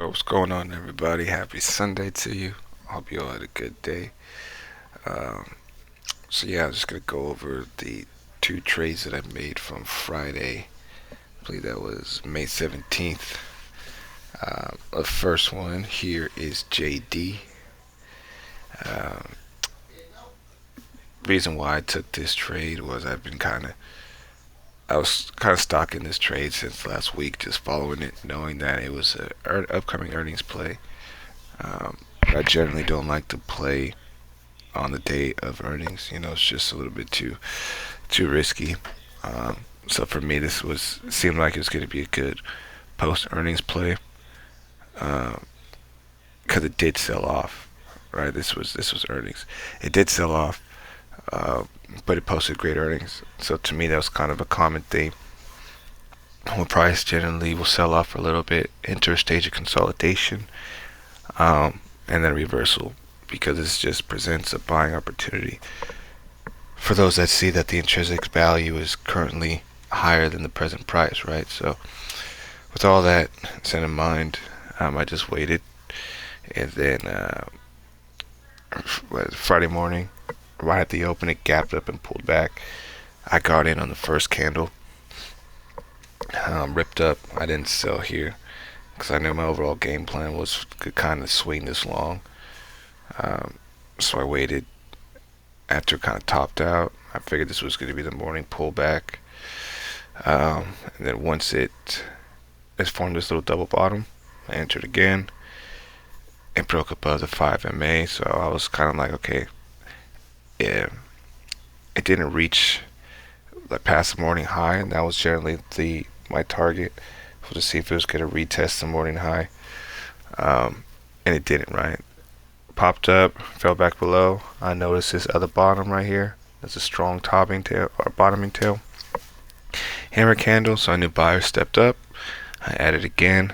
What's going on, everybody? Happy Sunday to you. Hope you all had a good day. Um, I'm just gonna go over the two trades that I made from Friday. I believe that was May 17th. The first one here is JD. Um, Reason why I took this trade was I was kind of stalking this trade since last week, just following it, knowing that it was a upcoming earnings play. I generally don't like to play on the day of earnings. It's just a little bit too risky. So for me, this was seemed like it was going to be a good post earnings play because it did sell off. Right, this was earnings. It did sell off, uh, but it posted great earnings. So to me, that was kind of a common theme. When price generally will sell off for a little bit, enter a stage of consolidation, and then reversal because this just presents a buying opportunity for those that see that the intrinsic value is currently higher than the present price, right? So, with all that set in mind, I just waited, and then Friday morning, right at the open, it gapped up and pulled back. I got in on the first candle, ripped up. I didn't sell here because I knew my overall game plan was to kind of swing this long. Um, so I waited after it kind of topped out. I figured this was going to be the morning pullback. And then once it formed this little double bottom, I entered again. It broke above the 5 MA, so I was kind of like, okay, yeah, it didn't reach like past the morning high, and that was generally the my target was to see if it was going to retest the morning high. And it didn't, right? Popped up, fell back below. I noticed this other bottom right here. There's a strong topping tail or bottoming tail. Hammer candle, so I knew buyers stepped up. I added again.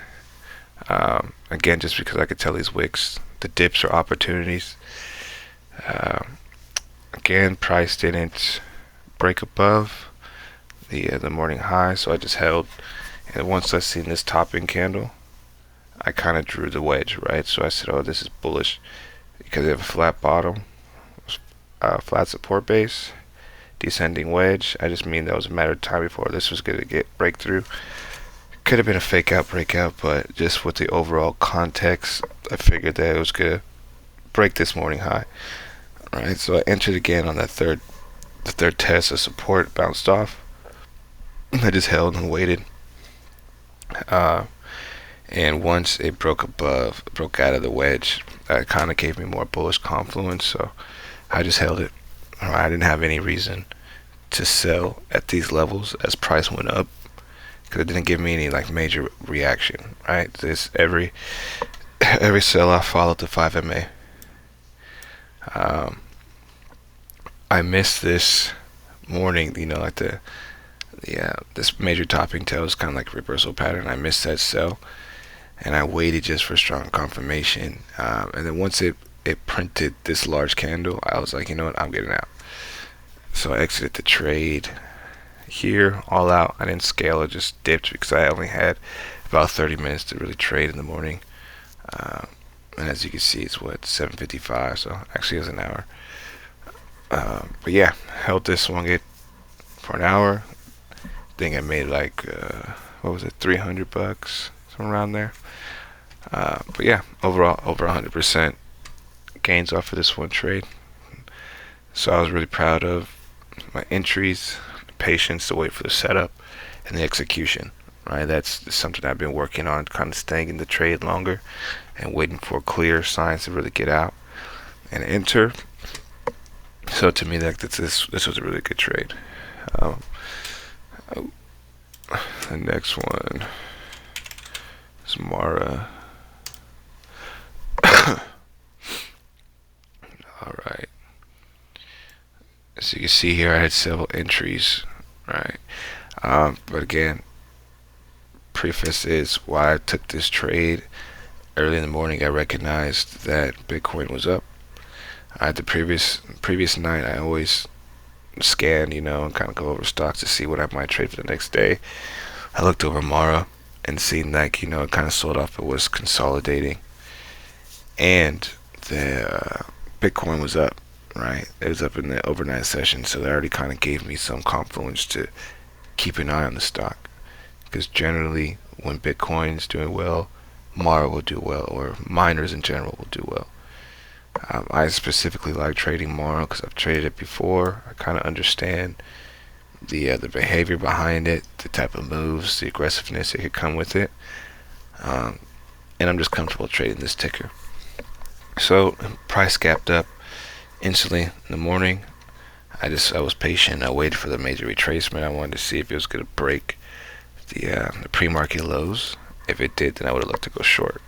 Again, just because I could tell these wicks, the dips are opportunities. Um, Again, price didn't break above the morning high, so I just held. And once I seen this topping candle, I kind of drew the wedge, right? So I said, "Oh, this is bullish because they have a flat bottom, flat support base, descending wedge." I just mean that was a matter of time before this was gonna get breakthrough. Could have been a fake out breakout, but just with the overall context, I figured that it was gonna break this morning high. Right, so I entered again on the third test of support, bounced off. I just held and waited. Uh, and once it broke out of the wedge, that kind of gave me more bullish confluence. So I just held it. I didn't have any reason to sell at these levels as price went up because it didn't give me any like major reaction. Right, this every sell off followed the 5 MA. Um, I missed this morning, like this major topping tail is kind of like a reversal pattern. I missed that sell, and I waited just for strong confirmation. And then once it printed this large candle, I was like, you know what, I'm getting out. So I exited the trade here, all out. I didn't scale it, just dipped because I only had about 30 minutes to really trade in the morning. Um, and as you can see, it's what 7:55, so actually it was an hour. But yeah, held this swung it for an hour. Think I made like what was it, $300, somewhere around there. But yeah, overall over 100% gains off of this one trade. So I was really proud of my entries, the patience to wait for the setup, and the execution. Right, that's something I've been working on, kind of staying in the trade longer and waiting for clear signs to really get out and enter. So to me, this was a really good trade. Um, the next one is Mara. All right. As you can see here, I had several entries. Right. But again, preface is why I took this trade. Early in the morning, I recognized that Bitcoin was up. The previous night, I always scan, and kind of go over stocks to see what I might trade for the next day. I looked over Mara. and seeing like, it kind of sold off. It was consolidating, and the Bitcoin was up, right? It was up in the overnight session, so that already kind of gave me some confluence to keep an eye on the stock. Because generally, when Bitcoin's doing well, Mara will do well, or miners in general will do well. I specifically like trading Mara because I've traded it before. I kind of understand the behavior behind it, the type of moves, the aggressiveness that could come with it, um, and I'm just comfortable trading this ticker. So price gapped up instantly in the morning. I was patient. I waited for the major retracement. I wanted to see if it was going to break the pre-market lows. If it did, then I would have looked to go short.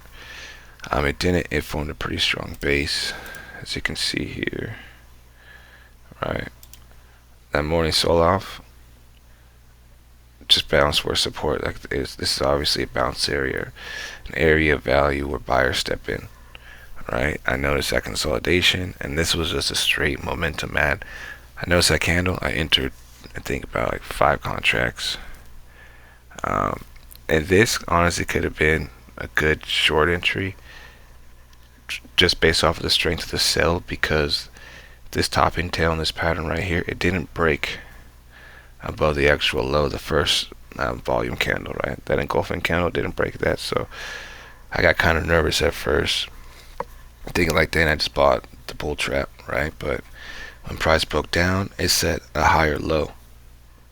It didn't. It formed a pretty strong base, as you can see here. Right, that morning sold off. Just bounce for support. This is obviously a bounce area, an area of value where buyers step in. Right, I noticed that consolidation, and this was just a straight momentum add. I noticed that candle. I entered, I think, about like 5 contracts. And this honestly could have been a good short entry, just based off of the strength of the sell, because this topping tail in this pattern right here, it didn't break above the actual low, the first volume candle, right? That engulfing candle didn't break that, so I got kind of nervous at first, thinking like, then I just bought the bull trap, right? But when price broke down, it set a higher low.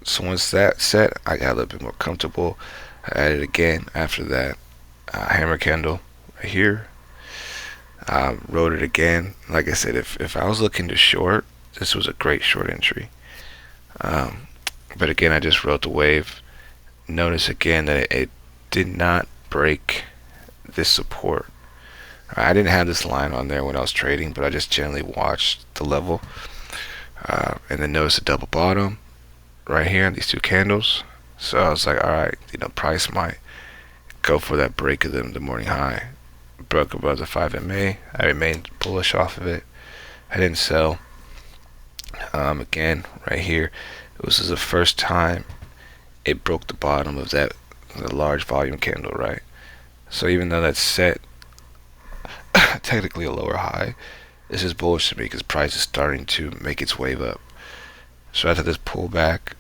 So once that set, I got a little bit more comfortable. I added again after that hammer candle right here. Wrote it again. Like I said, if I was looking to short, this was a great short entry. But again, I just wrote the wave. Notice again that it did not break this support. I didn't have this line on there when I was trading, but I just generally watched the level. And then notice a double bottom right here on these 2 candles. So I was like, alright, price might go for that break of the morning high. Broke above the 5 MA. I remained bullish off of it. I didn't sell. Again, right here, this is the first time it broke the bottom of the large volume candle, right? So even though that's set technically a lower high, this is bullish to me because price is starting to make its wave up. So after this pullback,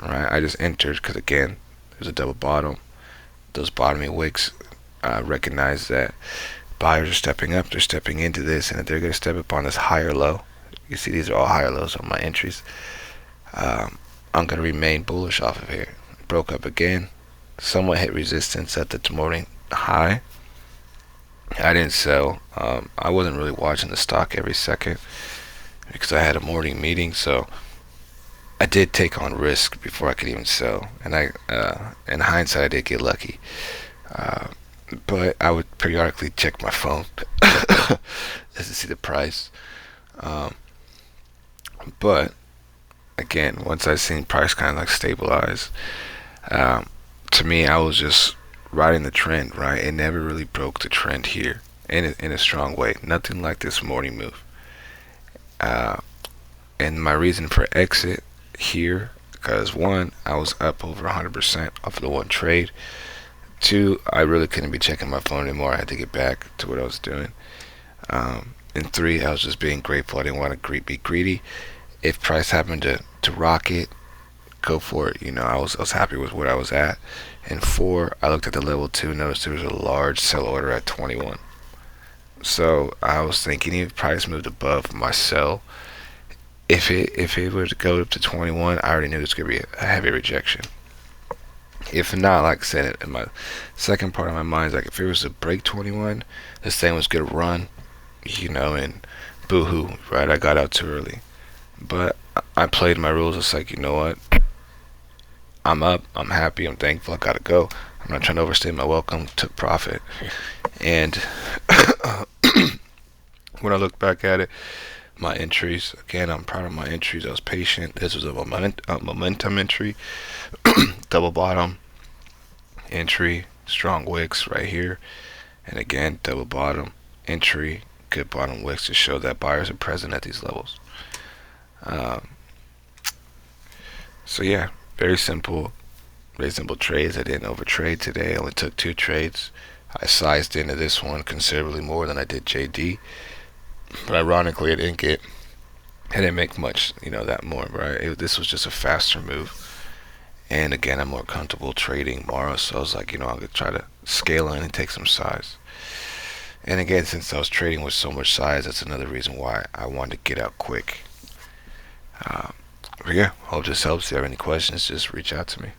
right, I just entered because again, there's a double bottom. Those bottoming wicks recognize that buyers are stepping up. They're stepping into this, and if they're going to step up on this higher low, you see these are all higher lows on my entries. I'm going to remain bullish off of here. Broke up again, somewhat hit resistance at the morning high. I didn't sell. I wasn't really watching the stock every second because I had a morning meeting, so I did take on risk before I could even sell. And in hindsight, I did get lucky. But I would periodically check my phone just to see the price. But again, once I seen price kind of like stabilize, to me, I was just riding the trend, right? It never really broke the trend here in a strong way. Nothing like this morning move. And my reason for exit here, because 1, I was up over 100% off of the 1 trade. 2, I really couldn't be checking my phone anymore. I had to get back to what I was doing. And 3, I was just being grateful. I didn't want to be greedy. If price happened to rocket, go for it. I was happy with what I was at. And 4, I looked at the level 2, noticed there was a large sell order at 21. So I was thinking if price moved above my sell, if it were to go up to 21, I already knew it was going to be a heavy rejection. If not, like I said, in my second part of my mind is like, if it was to break 21, this thing was going to run, and boo-hoo, right? I got out too early. But I played my rules. It's like, you know what? I'm up. I'm happy. I'm thankful. I got to go. I'm not trying to overstay my welcome. Took profit. And when I look back at it, my entries, again, I'm proud of my entries. I was patient. This was a momentum entry. Double bottom entry, strong wicks right here, and again double bottom entry, good bottom wicks to show that buyers are present at these levels. So yeah, very simple, reasonable trades. I didn't overtrade today. I only took 2 trades. I sized into this one considerably more than I did JD, but ironically, I didn't make much, that more, right? This was just a faster move. And again, I'm more comfortable trading Mara, so I was like, I'm gonna try to scale in and take some size. And again, since I was trading with so much size, that's another reason why I wanted to get out quick. But yeah, hope this helps. If you have any questions, just reach out to me.